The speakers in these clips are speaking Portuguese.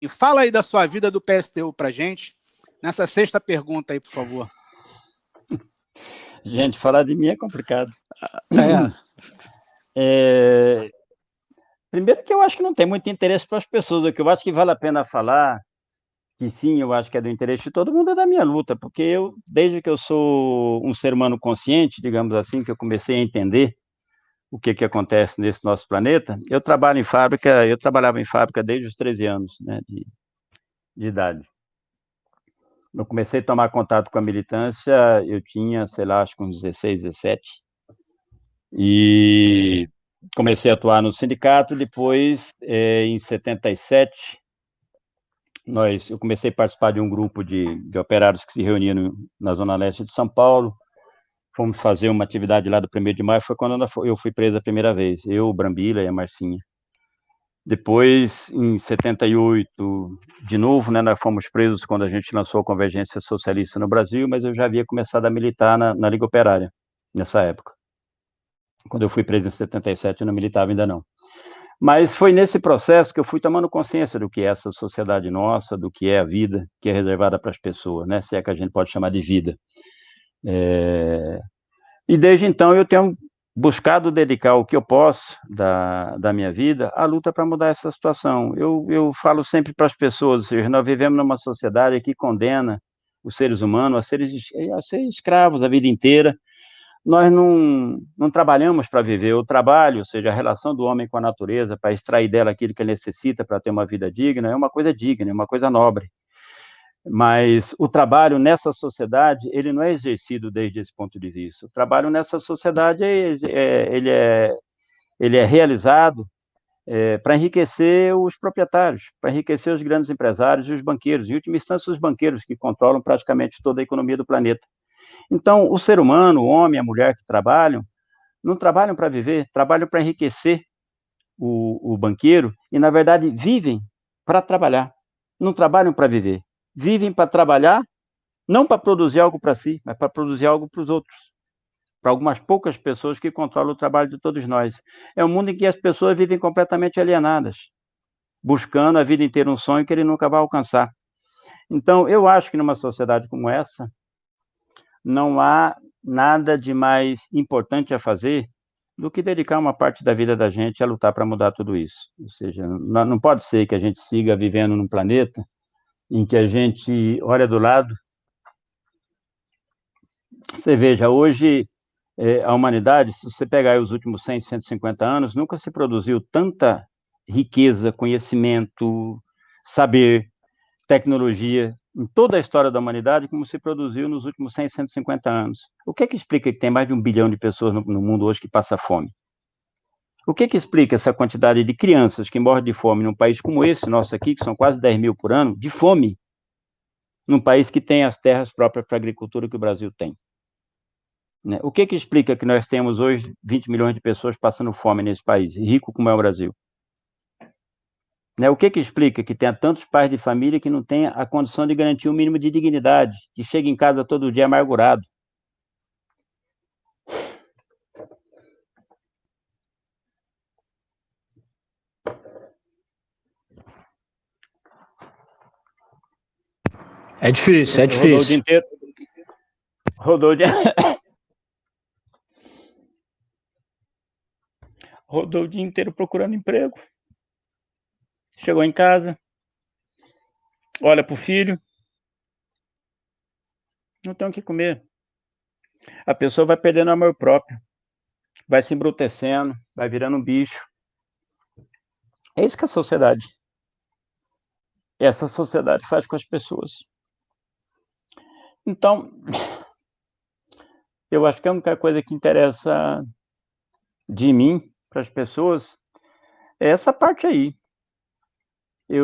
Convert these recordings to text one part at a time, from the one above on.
E fala aí da sua vida do PSTU para gente, nessa sexta pergunta aí, por favor. Gente, falar de mim é complicado. Primeiro que eu acho que não tem muito interesse para as pessoas, o que eu acho que vale a pena falar, que sim, eu acho que é do interesse de todo mundo, é da minha luta, porque eu, desde que eu sou um ser humano consciente, digamos assim, que eu comecei a entender o que acontece nesse nosso planeta, eu trabalhava em fábrica desde os 13 anos, né, de idade. Eu comecei a tomar contato com a militância, eu tinha, sei lá, acho que uns 16, 17, e comecei a atuar no sindicato. Depois, em 77, eu comecei a participar de um grupo de operários que se reuniam na Zona Leste de São Paulo. Fomos fazer uma atividade lá do 1º de maio, foi quando eu fui presa a primeira vez, eu, o Brambila e a Marcinha. Depois, em 78, de novo, né, nós fomos presos quando a gente lançou a Convergência Socialista no Brasil, mas eu já havia começado a militar na Liga Operária, nessa época. Quando eu fui preso em 77, eu não militava ainda não. Mas foi nesse processo que eu fui tomando consciência do que é essa sociedade nossa, do que é a vida, que é reservada para as pessoas, né, se é que a gente pode chamar de vida. E desde então eu tenho buscado dedicar o que eu posso da minha vida à luta para mudar essa situação. Eu falo sempre para as pessoas, ou seja, nós vivemos numa sociedade que condena os seres humanos a ser escravos a vida inteira. Nós não trabalhamos para viver. O trabalho, ou seja, a relação do homem com a natureza, para extrair dela aquilo que ele necessita para ter uma vida digna, é uma coisa digna, é uma coisa nobre. Mas o trabalho nessa sociedade, ele não é exercido desde esse ponto de vista. O trabalho nessa sociedade, ele é realizado para enriquecer os proprietários, para enriquecer os grandes empresários e os banqueiros, em última instância, os banqueiros que controlam praticamente toda a economia do planeta. Então, o ser humano, o homem e a mulher que trabalham, não trabalham para viver, trabalham para enriquecer o banqueiro e, na verdade, vivem para trabalhar, não trabalham para viver. Vivem para trabalhar, não para produzir algo para si, mas para produzir algo para os outros, para algumas poucas pessoas que controlam o trabalho de todos nós. É um mundo em que as pessoas vivem completamente alienadas, buscando a vida inteira um sonho que ele nunca vai alcançar. Então, eu acho que numa sociedade como essa, não há nada de mais importante a fazer do que dedicar uma parte da vida da gente a lutar para mudar tudo isso. Ou seja, não pode ser que a gente siga vivendo num planeta em que a gente olha do lado. Você veja, hoje, a humanidade, se você pegar os últimos 100, 150 anos, nunca se produziu tanta riqueza, conhecimento, saber, tecnologia, em toda a história da humanidade, como se produziu nos últimos 100, 150 anos. O que explica que tem mais de 1 bilhão de pessoas no mundo hoje que passa fome? O que explica essa quantidade de crianças que morrem de fome num país como esse nosso aqui, que são quase 10 mil por ano, de fome, num país que tem as terras próprias para a agricultura que o Brasil tem? Né? O que explica que nós temos hoje 20 milhões de pessoas passando fome nesse país, rico como é o Brasil? Né? O que explica que tenha tantos pais de família que não tenha a condição de garantir um mínimo de dignidade, que chega em casa todo dia amargurado? É difícil, é difícil. Rodou o dia inteiro. Rodou o dia inteiro procurando emprego. Chegou em casa, olha para o filho, não tem o que comer. A pessoa vai perdendo amor próprio, vai se embrutecendo, vai virando um bicho. É isso que a sociedade, essa sociedade faz com as pessoas. Então, eu acho que a única coisa que interessa de mim para as pessoas é essa parte aí.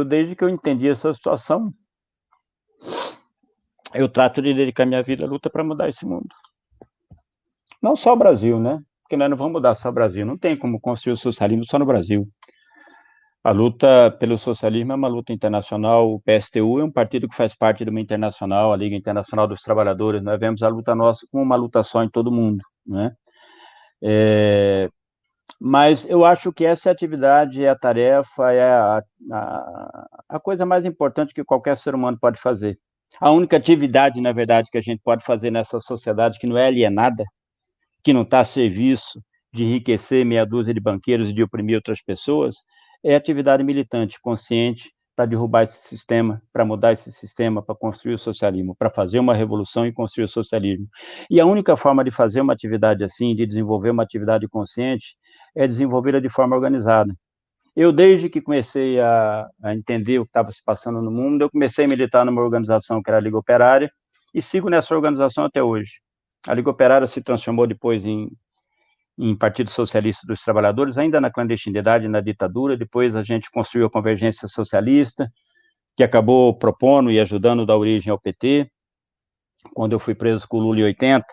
Desde que eu entendi essa situação, eu trato de dedicar minha vida à luta para mudar esse mundo. Não só o Brasil, né? Porque nós não vamos mudar só o Brasil. Não tem como construir o socialismo só no Brasil. A luta pelo socialismo é uma luta internacional. O PSTU é um partido que faz parte de uma internacional, a Liga Internacional dos Trabalhadores. Nós vemos a luta nossa como uma luta só em todo o mundo, né? Mas eu acho que essa atividade, a tarefa, a coisa mais importante que qualquer ser humano pode fazer. A única atividade, na verdade, que a gente pode fazer nessa sociedade que não é alienada, que não está a serviço de enriquecer meia dúzia de banqueiros e de oprimir outras pessoas, é atividade militante, consciente, para derrubar esse sistema, para mudar esse sistema, para construir o socialismo, para fazer uma revolução e construir o socialismo. E a única forma de fazer uma atividade assim, de desenvolver uma atividade consciente, é desenvolvê-la de forma organizada. Eu, desde que comecei a entender o que estava se passando no mundo, eu comecei a militar numa organização que era a Liga Operária, e sigo nessa organização até hoje. A Liga Operária se transformou depois em Partido Socialista dos Trabalhadores, ainda na clandestinidade, na ditadura. Depois a gente construiu a Convergência Socialista, que acabou propondo e ajudando a dar origem ao PT. Quando eu fui preso com o Lula em 80,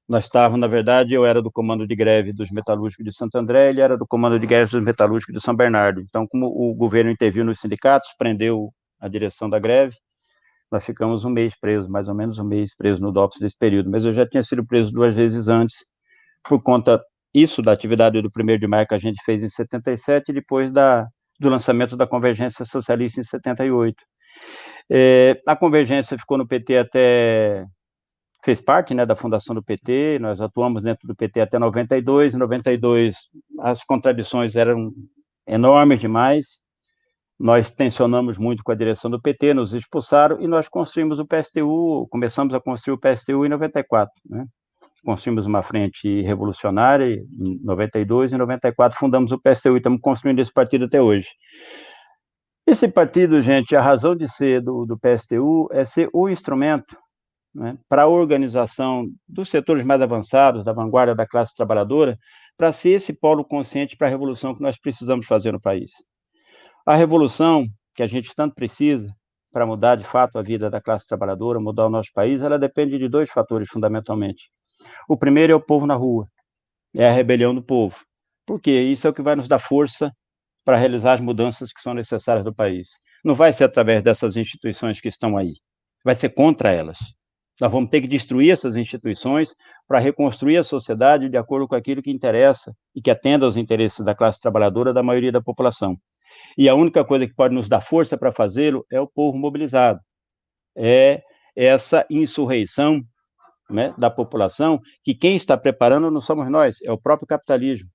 nós estávamos, na verdade, eu era do comando de greve dos metalúrgicos de Santo André, ele era do comando de greve dos metalúrgicos de São Bernardo. Então, como o governo interviu nos sindicatos, prendeu a direção da greve, nós ficamos um mês presos, mais ou menos um mês preso no DOPS desse período. Mas eu já tinha sido preso 2 vezes antes, por conta isso da atividade do 1º de maio que a gente fez em 77, e depois do lançamento da Convergência Socialista em 78. A Convergência ficou no PT até... fez parte, né, da fundação do PT, nós atuamos dentro do PT até 92, em 92 as contradições eram enormes demais, nós tensionamos muito com a direção do PT, nos expulsaram, e nós construímos o PSTU, começamos a construir o PSTU em 94, né? Construímos uma frente revolucionária em 92, em 94 fundamos o PSTU, e estamos construindo esse partido até hoje. Esse partido, gente, a razão de ser do PSTU é ser o instrumento, né, para a organização dos setores mais avançados, da vanguarda da classe trabalhadora, para ser esse polo consciente para a revolução que nós precisamos fazer no país. A revolução que a gente tanto precisa para mudar de fato a vida da classe trabalhadora, mudar o nosso país, ela depende de 2 fatores fundamentalmente. O primeiro é o povo na rua, é a rebelião do povo. Por quê? Isso é o que vai nos dar força para realizar as mudanças que são necessárias do país. Não vai ser através dessas instituições que estão aí, vai ser contra elas. Nós vamos ter que destruir essas instituições para reconstruir a sociedade de acordo com aquilo que interessa e que atenda aos interesses da classe trabalhadora da maioria da população. E a única coisa que pode nos dar força para fazê-lo é o povo mobilizado. É essa insurreição, né, da população, que quem está preparando não somos nós, é o próprio capitalismo.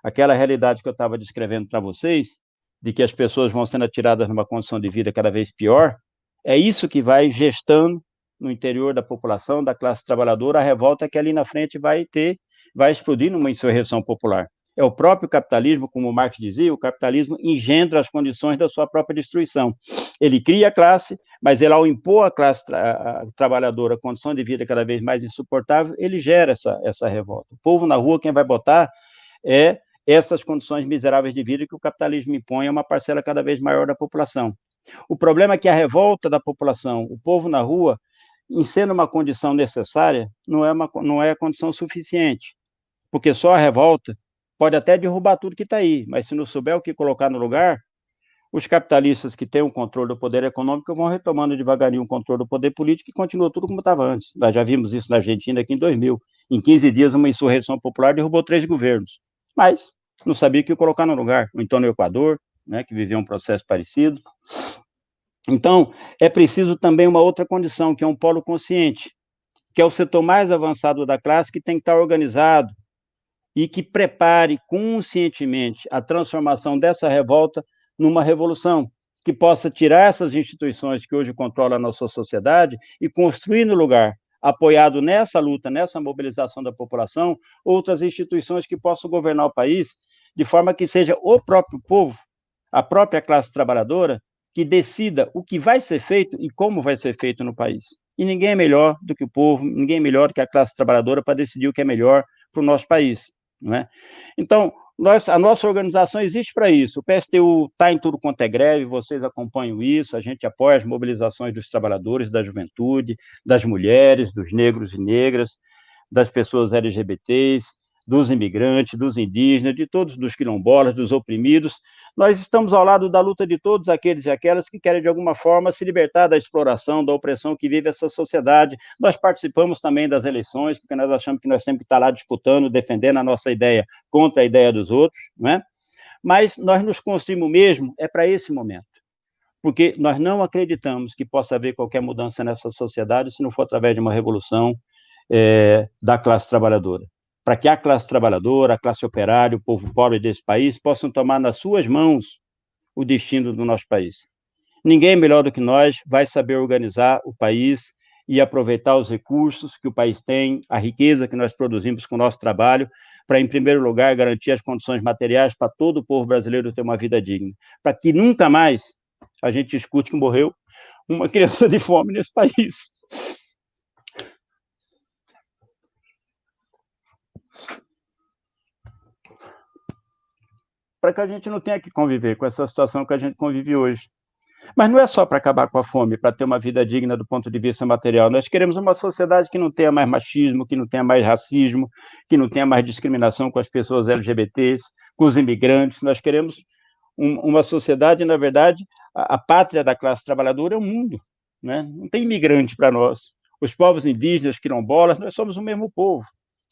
Aquela realidade que eu estava descrevendo para vocês, de que as pessoas vão sendo atiradas numa condição de vida cada vez pior, é isso que vai gestando no interior da população, da classe trabalhadora, a revolta que ali na frente vai explodir numa insurreição popular. É o próprio capitalismo, como Marx dizia, o capitalismo engendra as condições da sua própria destruição. Ele cria a classe, mas ele, ao impor à classe trabalhadora condição de vida cada vez mais insuportável, ele gera essa revolta. O povo na rua, quem vai botar é essas condições miseráveis de vida que o capitalismo impõe a uma parcela cada vez maior da população. O problema é que a revolta da população, o povo na rua, em sendo uma condição necessária, não é a condição suficiente, porque só a revolta pode até derrubar tudo que está aí, mas se não souber o que colocar no lugar, os capitalistas que têm o controle do poder econômico vão retomando devagarinho o controle do poder político e continua tudo como estava antes. Nós já vimos isso na Argentina aqui em 2000. Em 15 dias, uma insurreição popular derrubou 3 governos, mas não sabia o que colocar no lugar. Ou então no Equador, né, que viveu um processo parecido. Então, é preciso também uma outra condição, que é um polo consciente, que é o setor mais avançado da classe, que tem que estar organizado e que prepare conscientemente a transformação dessa revolta numa revolução, que possa tirar essas instituições que hoje controlam a nossa sociedade e construir no lugar, apoiado nessa luta, nessa mobilização da população, outras instituições que possam governar o país, de forma que seja o próprio povo, a própria classe trabalhadora, que decida o que vai ser feito e como vai ser feito no país. E ninguém é melhor do que o povo, ninguém é melhor do que a classe trabalhadora para decidir o que é melhor para o nosso país, não é? Então, a nossa organização existe para isso. O PSTU está em tudo quanto é greve, vocês acompanham isso, a gente apoia as mobilizações dos trabalhadores, da juventude, das mulheres, dos negros e negras, das pessoas LGBTs, dos imigrantes, dos indígenas, de todos, dos quilombolas, dos oprimidos. Nós estamos ao lado da luta de todos aqueles e aquelas que querem, de alguma forma, se libertar da exploração, da opressão que vive essa sociedade. Nós participamos também das eleições, porque nós achamos que nós temos que estar lá disputando, defendendo a nossa ideia contra a ideia dos outros, não é? Mas nós nos construímos mesmo, é para esse momento. porque nós não acreditamos que possa haver qualquer mudança nessa sociedade se não for através de uma revolução da classe trabalhadora. Para que a classe trabalhadora, a classe operária, o povo pobre desse país possam tomar nas suas mãos o destino do nosso país. Ninguém melhor do que nós vai saber organizar o país e aproveitar os recursos que o país tem, a riqueza que nós produzimos com o nosso trabalho, para, em primeiro lugar, garantir as condições materiais para todo o povo brasileiro ter uma vida digna, para que nunca mais a gente escute que morreu uma criança de fome nesse país. Para que a gente não tenha que conviver com essa situação que a gente convive hoje. Mas não é só para acabar com a fome, para ter uma vida digna do ponto de vista material. Nós queremos uma sociedade que não tenha mais machismo, que não tenha mais racismo, que não tenha mais discriminação com as pessoas LGBTs, com os imigrantes. Nós queremos uma sociedade, na verdade, a pátria da classe trabalhadora é o mundo, né? Não tem imigrante para nós. Os povos indígenas, quilombolas, nós somos o mesmo povo,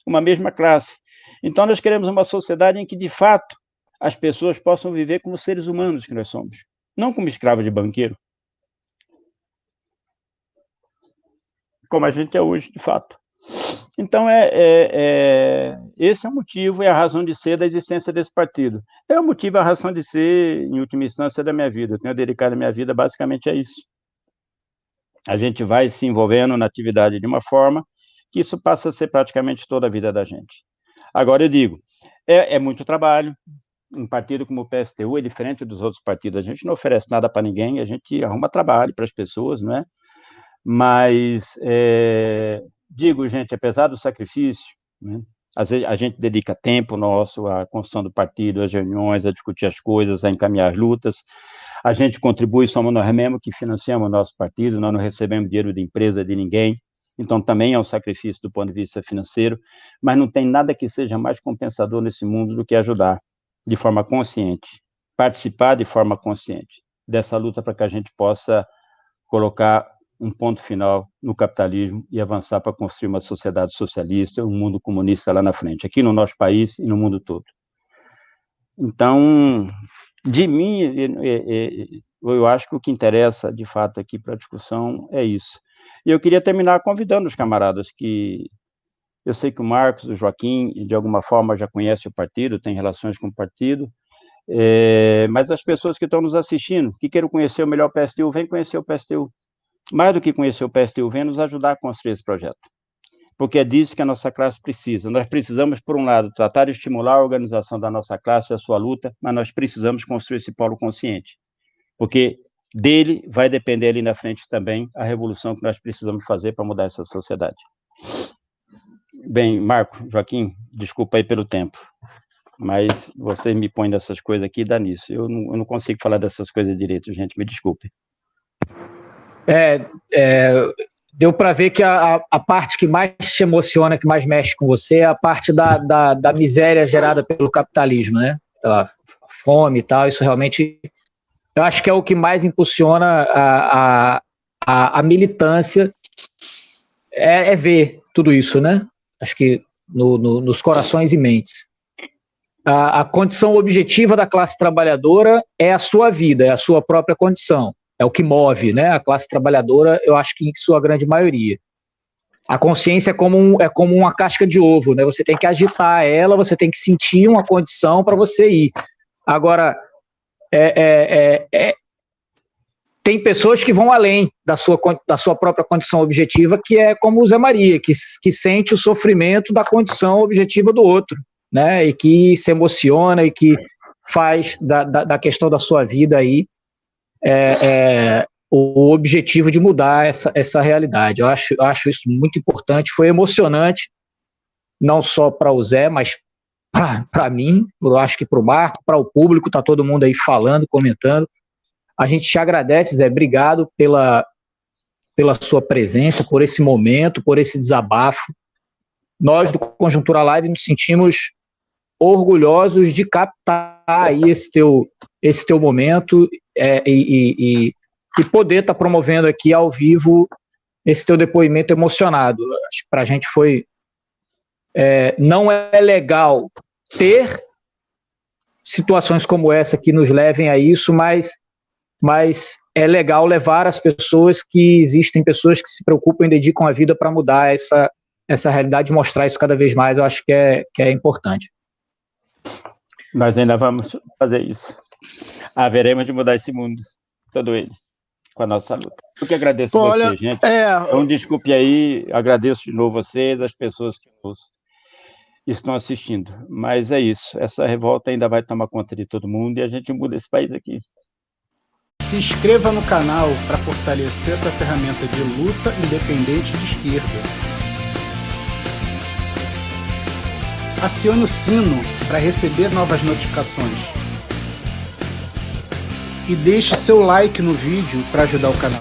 uma mesma classe. Então, nós queremos uma sociedade em que, de fato, as pessoas possam viver como seres humanos que nós somos, não como escravo de banqueiro, como a gente é hoje, de fato. Então, esse é o motivo e a razão de ser da existência desse partido. É o motivo e a razão de ser, em última instância, da minha vida. Eu tenho dedicado a minha vida basicamente a isso. A gente vai se envolvendo na atividade de uma forma que isso passa a ser praticamente toda a vida da gente. Agora, eu digo, é muito trabalho. Um partido como o PSTU é diferente dos outros partidos. A gente não oferece nada para ninguém, a gente arruma trabalho para as pessoas, não é? Mas, digo, gente, apesar do sacrifício, né, às vezes a gente dedica tempo nosso à construção do partido, às reuniões, a discutir as coisas, a encaminhar as lutas. A gente contribui, somos nós mesmos que financiamos o nosso partido, nós não recebemos dinheiro de empresa de ninguém. Então, também é um sacrifício do ponto de vista financeiro, mas não tem nada que seja mais compensador nesse mundo do que ajudar de forma consciente, participar de forma consciente dessa luta para que a gente possa colocar um ponto final no capitalismo e avançar para construir uma sociedade socialista, um mundo comunista lá na frente, aqui no nosso país e no mundo todo. Então, de mim, eu acho que o que interessa, de fato, aqui para a discussão é isso. E eu queria terminar convidando os camaradas que... Eu sei que o Marcos, o Joaquim, de alguma forma já conhecem o partido, tem relações com o partido, mas as pessoas que estão nos assistindo, que queiram conhecer o melhor PSTU, vem conhecer o PSTU. Mais do que conhecer o PSTU, vem nos ajudar a construir esse projeto. Porque é disso que a nossa classe precisa. Nós precisamos, por um lado, tratar de estimular a organização da nossa classe, a sua luta, mas nós precisamos construir esse polo consciente. Porque dele vai depender ali na frente também a revolução que nós precisamos fazer para mudar essa sociedade. Bem, Marco, Joaquim, desculpa aí pelo tempo, mas vocês me põem nessas coisas aqui e dá nisso. Eu não consigo falar dessas coisas direito, gente, me desculpe. Deu para ver que a parte que mais te emociona, que mais mexe com você, é a parte da miséria gerada pelo capitalismo, né? Pela fome e tal, isso realmente, eu acho que é o que mais impulsiona a militância, é ver tudo isso, né? Acho que nos corações e mentes. A condição objetiva da classe trabalhadora é a sua vida, é a sua própria condição. É o que move, né? A classe trabalhadora, eu acho que em sua grande maioria. A consciência é como uma casca de ovo, né? Você tem que agitar ela, você tem que sentir uma condição para você ir. Agora, tem pessoas que vão além da sua própria condição objetiva, que é como o Zé Maria, que sente o sofrimento da condição objetiva do outro, né? E que se emociona e que faz da questão da sua vida aí o objetivo de mudar essa realidade. Eu acho isso muito importante, foi emocionante, não só para o Zé, mas para mim, eu acho que para o Marco, para o público, está todo mundo aí falando, comentando. A gente te agradece, Zé, obrigado pela sua presença, por esse momento, por esse desabafo. Nós do Conjuntura Live nos sentimos orgulhosos de captar aí esse teu momento e poder estar promovendo aqui ao vivo esse teu depoimento emocionado. Acho que para a gente foi... não é legal ter situações como essa que nos levem a isso, mas é legal levar as pessoas que existem pessoas que se preocupam e dedicam a vida para mudar essa realidade e mostrar isso cada vez mais. Eu acho que é importante. Nós ainda vamos fazer isso. Haveremos de mudar esse mundo, todo ele, com a nossa luta. Eu que agradeço você, gente. Então, desculpe aí, agradeço de novo vocês, as pessoas que nos estão assistindo. Mas é isso, essa revolta ainda vai tomar conta de todo mundo e a gente muda esse país aqui. Se inscreva no canal para fortalecer essa ferramenta de luta independente de esquerda. Acione o sino para receber novas notificações. E deixe seu like no vídeo para ajudar o canal.